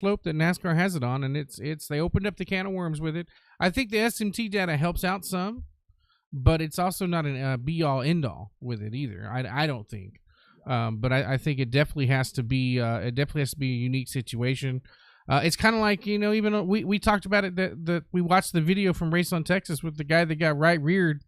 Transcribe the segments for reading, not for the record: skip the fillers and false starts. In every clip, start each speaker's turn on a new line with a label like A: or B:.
A: slope that NASCAR has it on, and they opened up the can of worms with it. I think the SMT data helps out some, but it's also not an be all end all with it either. I don't think. But I think it definitely has to be a unique situation. It's kind of like, even we talked about it that we watched the video from Race on Texas with the guy that got right reared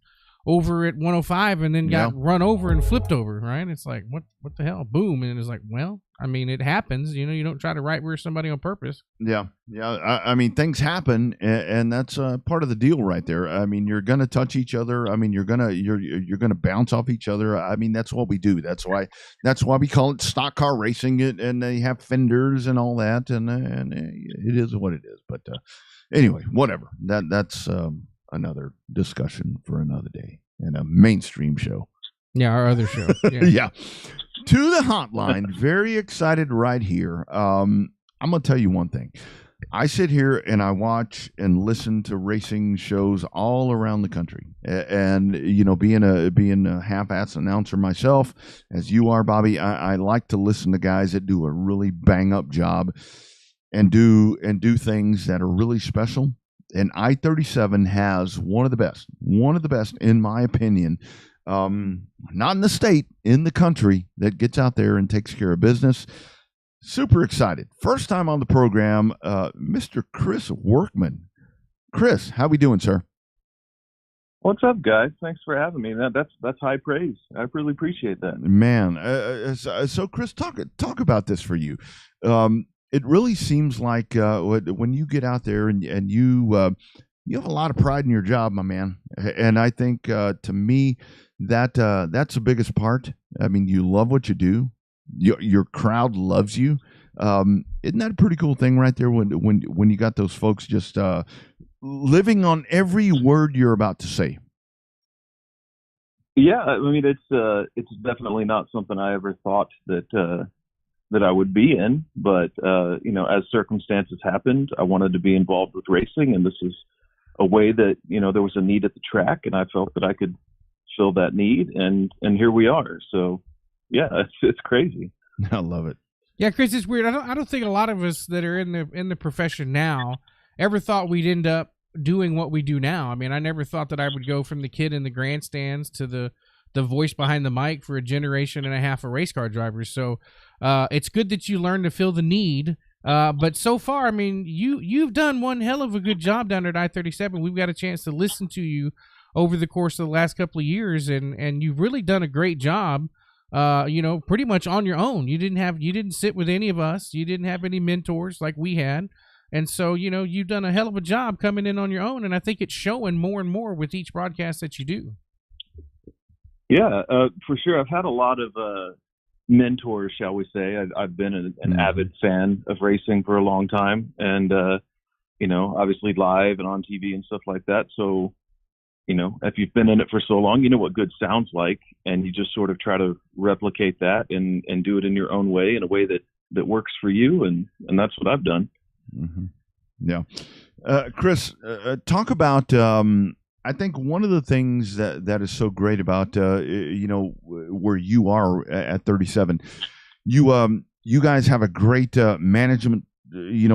A: over at 105 and then got run over and flipped over, right? It's like, what the hell? Boom. And it's like, well, I mean, it happens. You don't try to right rear somebody on purpose.
B: Yeah. I mean, things happen, and that's part of the deal right there. I mean, you're gonna touch each other. I mean, you're gonna bounce off each other. I mean, that's what we do. That's why we call it stock car racing. And they have fenders and all that, and it is what it is. But anyway, whatever. That's another discussion for another day and a mainstream show.
A: Yeah, our other show. Yeah.
B: Yeah. To the hotline, very excited right here. I'm going to tell you one thing. I sit here and I watch and listen to racing shows all around the country. And, being a half-ass announcer myself, as you are, Bobby, I like to listen to guys that do a really bang-up job and do things that are really special. And I-37 has one of the best, in my opinion, not in the state, in the country, that gets out there and takes care of business. Super excited. First time on the program, Mr. Kris Workman. Kris, how we doing, sir?
C: What's up, guys? Thanks for having me. That's high praise. I really appreciate that.
B: Man, so Kris, talk about this for you. It really seems like when you get out there and you have a lot of pride in your job, my man. And I think to me that's the biggest part. I mean, you love what you do. Your crowd loves you. Isn't that a pretty cool thing right there when you got those folks just living on every word you're about to say?
C: Yeah, I mean, it's definitely not something I ever thought that I would be in, but as circumstances happened, I wanted to be involved with racing, and this is a way that there was a need at the track, and I felt that I could fill that need, and here we are. So yeah, it's crazy.
B: I love it.
A: Yeah, Kris, it's weird. I don't think a lot of us that are in the profession now ever thought we'd end up doing what we do now. I mean, I never thought that I would go from the kid in the grandstands to the voice behind the mic for a generation and a half of race car drivers. So it's good that you learned to feel the need. But so far, I mean, you've done one hell of a good job down at I-37. We've got a chance to listen to you over the course of the last couple of years, and you've really done a great job. Pretty much on your own. You didn't sit with any of us. You didn't have any mentors like we had. And so, you've done a hell of a job coming in on your own, and I think it's showing more and more with each broadcast that you do.
C: Yeah, for sure. I've had a lot of mentors, shall we say. I've been an avid fan of racing for a long time, and obviously live and on TV and stuff like that. So, if you've been in it for so long, you know what good sounds like, and you just sort of try to replicate that and do it in your own way, in a way that works for you, and that's what I've done.
B: Mm-hmm. Yeah. Kris, talk about I think one of the things that is so great about where you are at 37, you guys have a great management,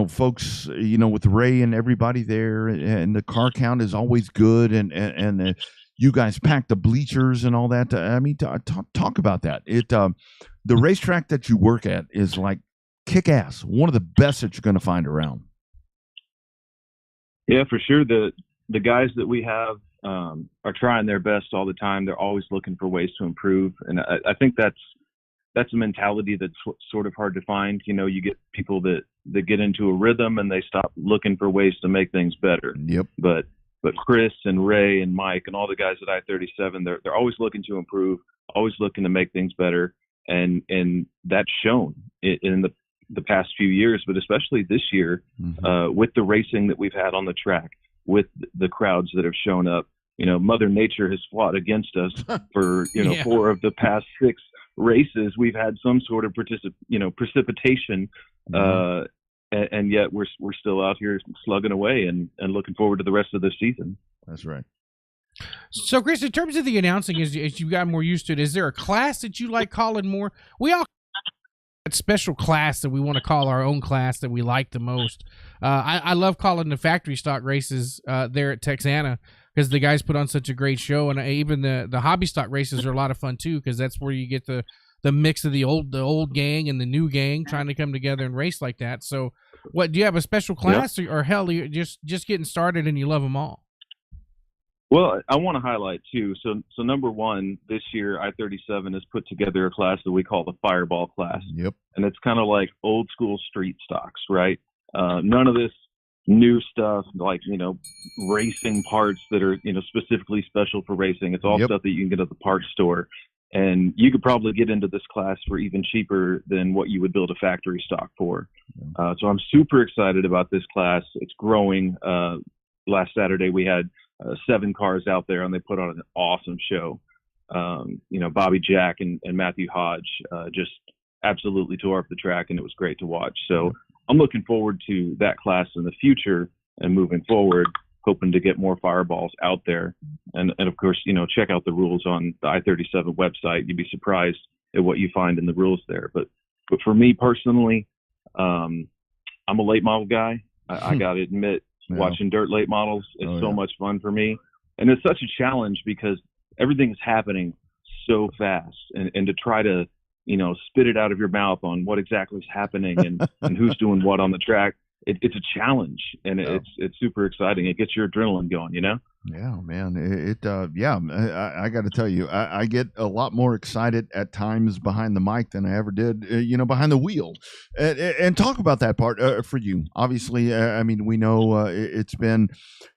B: folks, with Ray and everybody there, and the car count is always good, and you guys pack the bleachers and all that. I mean, talk about that. The racetrack that you work at is like kick ass, one of the best that you're going to find around.
C: Yeah, for sure. The guys that we have are trying their best all the time. They're always looking for ways to improve, and I think that's a mentality that's sort of hard to find. You get people that get into a rhythm and they stop looking for ways to make things better.
B: Yep.
C: But Kris and Ray and Mike and all the guys at I-37, they're always looking to improve, always looking to make things better, and that's shown in the past few years, but especially this year, with the racing that we've had on the track, with the crowds that have shown up. Mother Nature has fought against us for 4 of the past 6 races. We've had some sort of precipitation, and yet we're still out here slugging away and looking forward to the rest of the season.
B: That's right.
A: So, Kris, in terms of the announcing, as you got more used to it, is there a class that you like calling more? We all special class that we want to call our own class that we like the most. I love calling the factory stock races there at Texana because the guys put on such a great show, and even the hobby stock races are a lot of fun too because that's where you get the mix of the old gang and the new gang trying to come together and race like that. So, what do you have a special class, or hell, you're just getting started and you love them all?
C: Well, I want to highlight too. So number one, this year I-37 has put together a class that we call the Fireball class.
B: Yep.
C: And it's kind of like old school street stocks, right? None of this new stuff like, racing parts that are, specifically special for racing. It's all stuff that you can get at the parts store. And you could probably get into this class for even cheaper than what you would build a factory stock for. So I'm super excited about this class. It's growing. Last Saturday we had 7 cars out there, and they put on an awesome show. Bobby Jack and Matthew Hodge just absolutely tore up the track, and it was great to watch. So I'm looking forward to that class in the future and moving forward, hoping to get more Fireballs out there. And of course, check out the rules on the I-37 website. You'd be surprised at what you find in the rules there. But for me personally, I'm a late model guy. I got to admit, watching dirt late models is so much fun for me. And it's such a challenge because everything's happening so fast. And to try to, spit it out of your mouth on what exactly is happening and who's doing what on the track, it's a challenge, and it's super exciting. It gets your adrenaline going,
B: Yeah, man. I got to tell you, I get a lot more excited at times behind the mic than I ever did, behind the wheel. And talk about that part for you. Obviously, we know it's been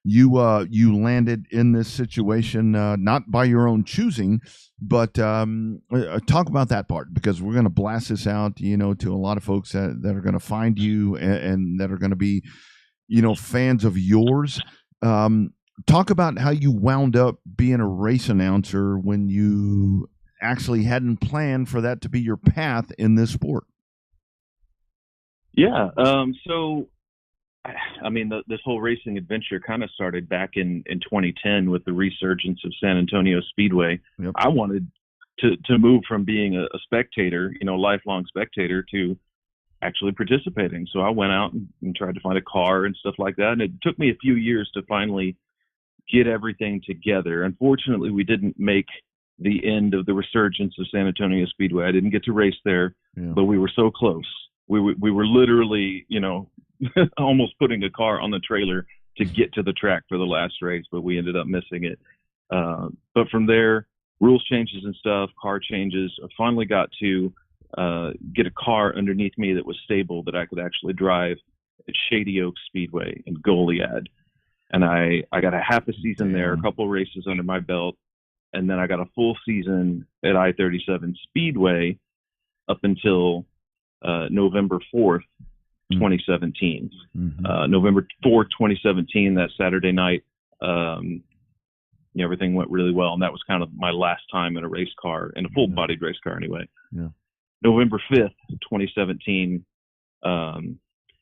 B: you landed in this situation not by your own choosing, but talk about that part, because we're going to blast this out, to a lot of folks that are going to find you and that are going to be, fans of yours. Talk about how you wound up being a race announcer when you actually hadn't planned for that to be your path in this sport.
C: Yeah. This whole racing adventure kind of started back in 2010 with the resurgence of San Antonio Speedway. Yep. I wanted to move from being a spectator, lifelong spectator, to actually participating. So I went out and tried to find a car and stuff like that. And it took me a few years to finally get everything together. Unfortunately, we didn't make the end of the resurgence of San Antonio Speedway. I didn't get to race there, but we were so close. We were literally, almost putting a car on the trailer to get to the track for the last race, but we ended up missing it. But from there, rules changes and stuff, car changes. I finally got to get a car underneath me that was stable, that I could actually drive at Shady Oak Speedway in Goliad. And I got a half a season there, a couple of races under my belt, and then I got a full season at I-37 Speedway up until November 4th, 2017. November 4th, 2017, that Saturday night, everything went really well, and that was kind of my last time in a race car, in a full-bodied race car anyway. Yeah. November 5th, 2017,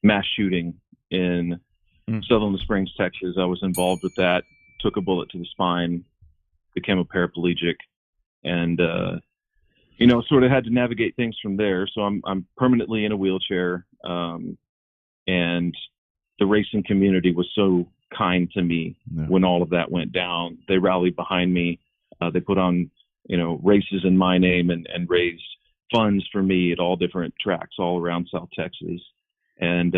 C: mass shooting in Sutherland Springs, Texas. I was involved with that, took a bullet to the spine, became a paraplegic, and sort of had to navigate things from there. So I'm permanently in a wheelchair, and the racing community was so kind to me when all of that went down. They rallied behind me. They put on races in my name and raised funds for me at all different tracks all around South Texas, and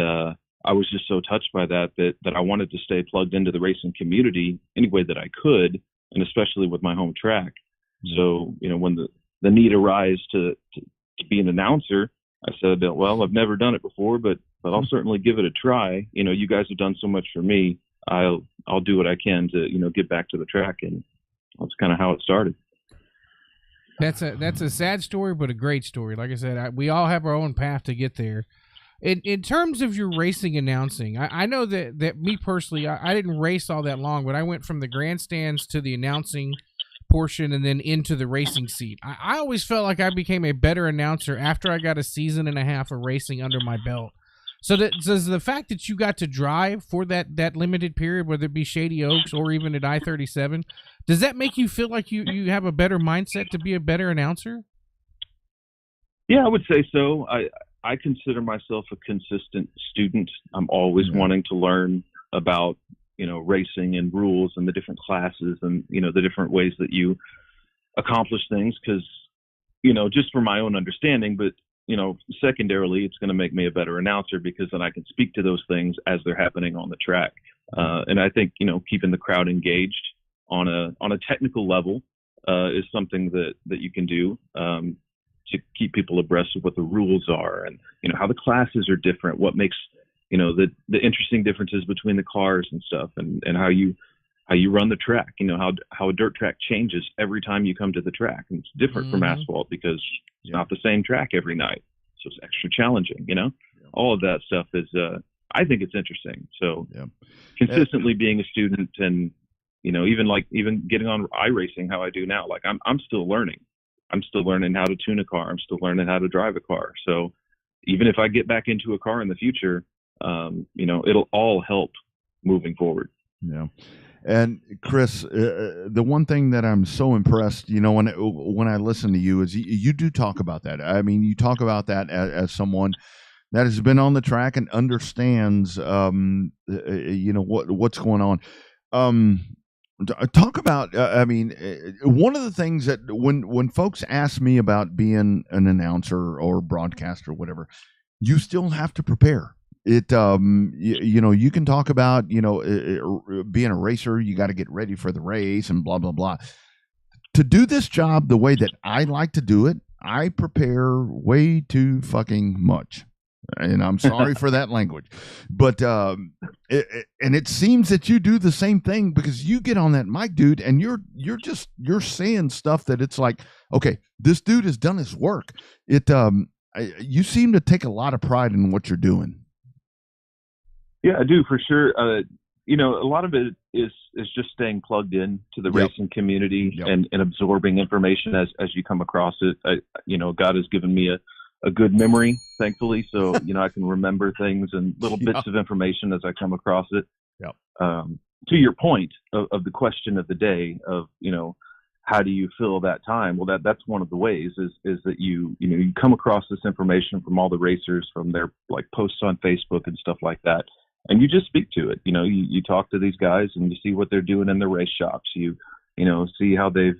C: I was just so touched by that I wanted to stay plugged into the racing community any way that I could, and especially with my home track. So, when the need arose to be an announcer, I said, well, I've never done it before, but I'll certainly give it a try. You guys have done so much for me. I'll do what I can to, get back to the track. And that's kind of how it started.
A: That's a sad story, but a great story. Like I said, we all have our own path to get there. In terms of your racing announcing, I know that me personally, I didn't race all that long, but I went from the grandstands to the announcing portion and then into the racing seat. I always felt like I became a better announcer after I got a season and a half of racing under my belt. So does the fact that you got to drive for that limited period, whether it be Shady Oaks or even at I-37, does that make you feel like you have a better mindset to be a better announcer?
C: Yeah, I would say so. I consider myself a consistent student. I'm always wanting to learn about, racing and rules and the different classes and, the different ways that you accomplish things. Because, just for my own understanding, but, secondarily, it's going to make me a better announcer because then I can speak to those things as they're happening on the track. And I think, keeping the crowd engaged on a technical level is something that you can do. To keep people abreast of what the rules are and, how the classes are different, what makes, the interesting differences between the cars and stuff and how you run the track, how a dirt track changes every time you come to the track. And it's different from asphalt because it's not the same track every night. So it's extra challenging, all of that stuff is, I think it's interesting. So consistently being a student and, even getting on iRacing, how I do now, like I'm still learning. I'm still learning how to tune a car. I'm still learning how to drive a car. So even if I get back into a car in the future, it'll all help moving forward.
B: Yeah. And Kris, the one thing that I'm so impressed, when I listen to you is you do talk about that. I mean, you talk about that as someone that has been on the track and understands, what's going on. Talk about, one of the things that when folks ask me about being an announcer or broadcaster or whatever, you still have to prepare. You can talk about, being a racer, you got to get ready for the race and blah, blah, blah. To do this job the way that I like to do it, I prepare way too fucking much. And I'm sorry for that language, but and it seems that you do the same thing because you get on that mic, dude, and you're saying stuff that it's like, okay, this dude has done his work. You seem to take a lot of pride in what you're doing.
C: Yeah, I do for sure. A lot of it is just staying plugged in to the racing community and absorbing information as you come across it. God has given me a good memory, thankfully. So, I can remember things and little bits of information as I come across it.
B: Yep.
C: To your point of the question of the day of, how do you fill that time? Well, that's one of the ways is that you come across this information from all the racers, from their like posts on Facebook and stuff like that. And you just speak to it. You talk to these guys and you see what they're doing in the race shops. You see how they've,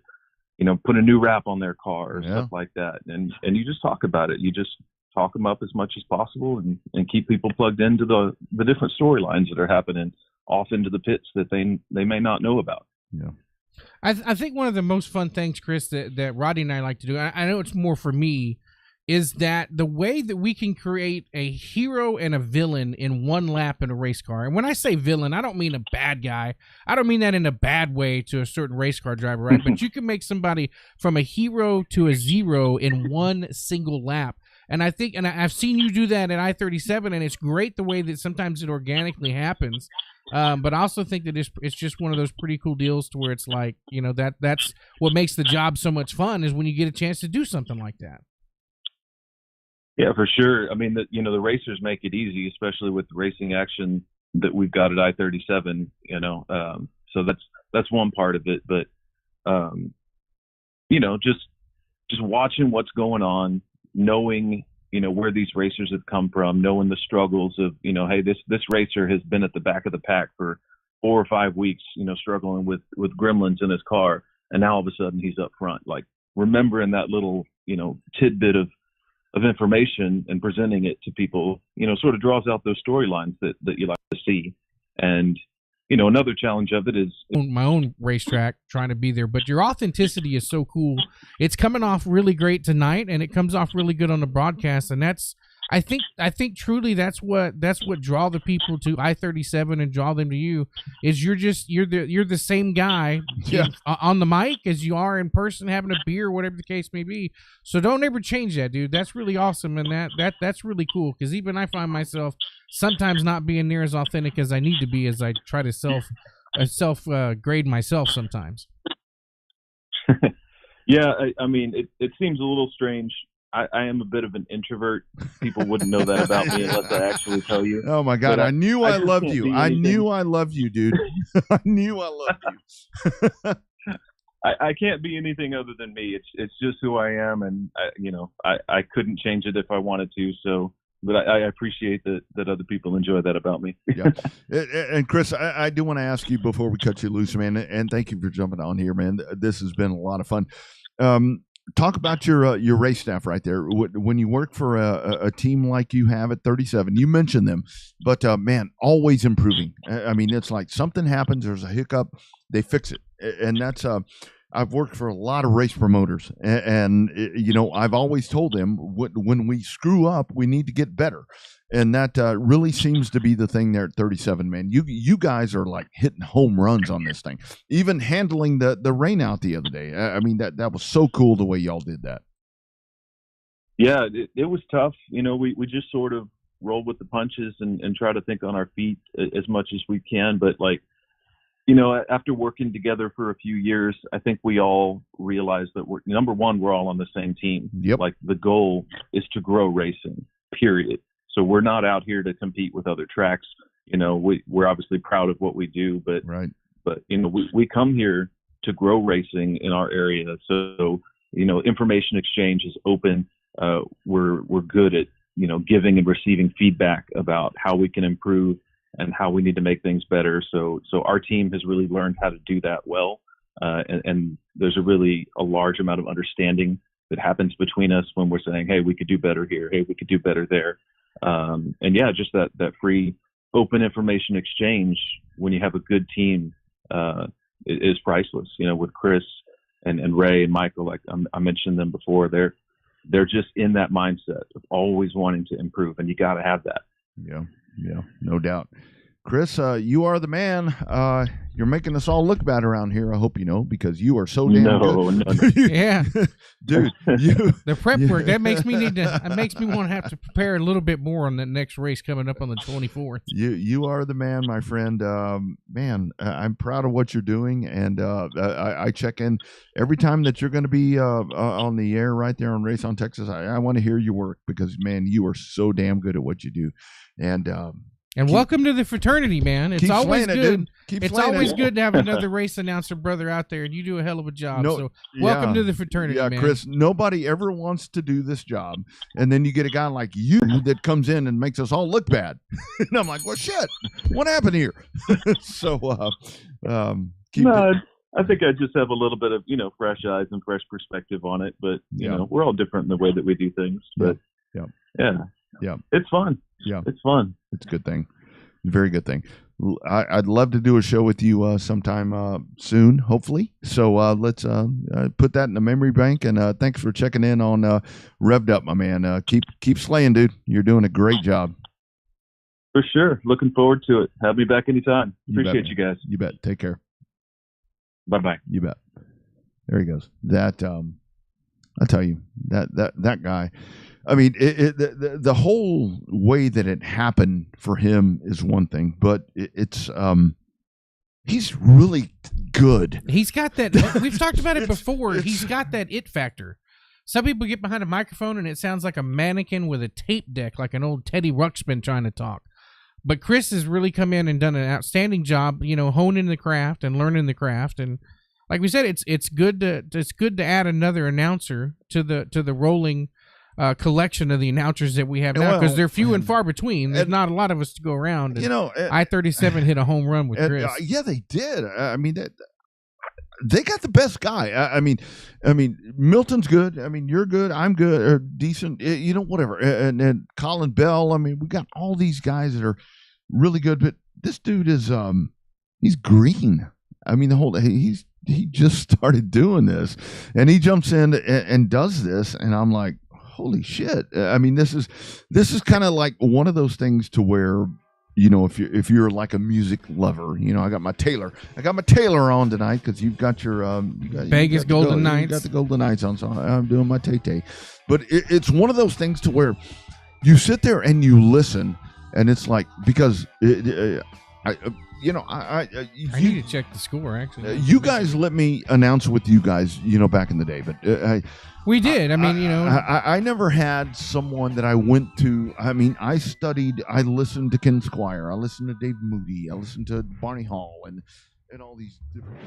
C: put a new wrap on their car or stuff like that. And you just talk about it. You just talk them up as much as possible and keep people plugged into the different storylines that are happening off into the pits that they may not know about.
B: Yeah.
A: I think one of the most fun things, Kris, that Roddy and I like to do, I know it's more for me, is that the way that we can create a hero and a villain in one lap in a race car. And when I say villain, I don't mean a bad guy. I don't mean that in a bad way to a certain race car driver, right? But you can make somebody from a hero to a zero in one single lap. And I think, and I've seen you do that at I-37, and it's great the way that sometimes it organically happens. But I also think that it's just one of those pretty cool deals to where it's like, that's what makes the job so much fun is when you get a chance to do something like that.
C: Yeah, for sure. I mean, the racers make it easy, especially with the racing action that we've got at I-37. So that's one part of it. But just watching what's going on, knowing where these racers have come from, knowing the struggles of hey, this racer has been at the back of the pack for 4 or 5 weeks, struggling with gremlins in his car, and now all of a sudden he's up front. Like remembering that little tidbit of information and presenting it to people, sort of draws out those storylines that you like to see. And, another challenge of it is
A: my own racetrack, trying to be there, but your authenticity is so cool. It's coming off really great tonight, and it comes off really good on the broadcast. And that's, I think truly that's what draw the people to I-37 and draw them to you is you're the same guy on the mic as you are in person, having a beer, whatever the case may be. So don't ever change that, dude. That's really awesome, and that's really cool because even I find myself sometimes not being near as authentic as I need to be as I try to self grade myself sometimes.
C: Yeah, I mean, it seems a little strange. I am a bit of an introvert. People wouldn't know that about me unless I actually tell you.
B: Oh my God. I knew I loved you. I knew I loved you, dude. I knew I loved you.
C: I can't be anything other than me. It's just who I am, and I couldn't change it if I wanted to. So, but I appreciate that other people enjoy that about me.
B: Yeah. And Kris, I do want to ask you before we cut you loose, man, and thank you for jumping on here, man. This has been a lot of fun. Talk about your race staff right there. When you work for a team like you have at 37, you mentioned them, but man, always improving. I mean, it's like something happens, there's a hiccup, they fix it, and that's I've worked for a lot of race promoters, and I've always told them when we screw up, we need to get better, and that really seems to be the thing there at 37. Man, you guys are like hitting home runs on this thing. Even handling the rain out the other day. I mean, that was so cool the way y'all did that.
C: Yeah, it was tough. We just sort of roll with the punches and try to think on our feet as much as we can, but like. After working together for a few years, I think we all realize that number one, we're all on the same team.
B: Yep.
C: Like the goal is to grow racing, period. So we're not out here to compete with other tracks. We're obviously proud of what we do, but
B: right.
C: But we come here to grow racing in our area. So information exchange is open. We're good at giving and receiving feedback about how we can improve and how we need to make things better. So our team has really learned how to do that well. And there's a large amount of understanding that happens between us when we're saying, hey, we could do better here. Hey, we could do better there. And yeah, just that free open information exchange when you have a good team is priceless. With Kris and Ray and Michael, like I mentioned them before, they're just in that mindset of always wanting to improve, and you got to have that.
B: Yeah, no doubt. Kris, you are the man. You're making us all look bad around here. I hope you know, because you are so damn good.
C: No.
A: Yeah,
B: dude.
A: The prep work that makes me want to have to prepare a little bit more on the next race coming up on the 24th.
B: You are the man, my friend. Man, I'm proud of what you're doing, and I check in every time that you're going to be on the air right there on Race on Texas. I want to hear your work because, man, you are so damn good at what you do, and
A: welcome to the fraternity, man. It's always good. It's always good to have another race announcer brother out there, and you do a hell of a job. Welcome to the fraternity, man.
B: Kris, nobody ever wants to do this job, and then you get a guy like you that comes in and makes us all look bad. And I'm like, well, shit, what happened here?
C: I think I just have a little bit of fresh eyes and fresh perspective on it, but we're all different in the way that we do things. But yeah, it's fun.
B: Yeah,
C: it's fun.
B: It's a good thing. Very good thing. I'd love to do a show with you sometime soon, hopefully. So let's put that in the memory bank. And thanks for checking in on Revved Up, my man. Keep slaying, dude. You're doing a great job.
C: For sure. Looking forward to it. Have me back anytime. Appreciate you guys.
B: You bet. Take care.
C: Bye-bye.
B: You bet. There he goes. That I tell you, that guy. I mean, the whole way that it happened for him is one thing, but it's he's really good.
A: He's got that. We've talked about it before. He's got that it factor. Some people get behind a microphone and it sounds like a mannequin with a tape deck, like an old Teddy Ruxpin trying to talk. But Kris has really come in and done an outstanding job, honing the craft and learning the craft. And like we said, it's good to add another announcer to the rolling collection of the announcers that we have now, because they're few and far between. There's not a lot of us to go around. And I-37 hit a home run with Kris.
B: Yeah, they did. I mean, they got the best guy. I mean, Milton's good. I mean, you're good. I'm good. Or decent. Whatever. And Colin Bell. I mean, we got all these guys that are really good. But this dude is he's green. I mean, he just started doing this, and he jumps in and does this, and I'm like, holy shit. I mean, this is kind of like one of those things to where, if you're like a music lover, I got my Taylor on tonight because you've got your
A: Vegas Golden Knights.
B: You got the Golden Knights on, so I'm doing my Tay-Tay. But it's one of those things to where you sit there and you listen, and it's like, because I
A: need to check the score, actually.
B: You guys let me announce with you guys, back in the day, but
A: we did.
B: I never had someone that I went to. I mean, I listened to Ken Squire, I listened to Dave Moody, I listened to Barney Hall, and all these different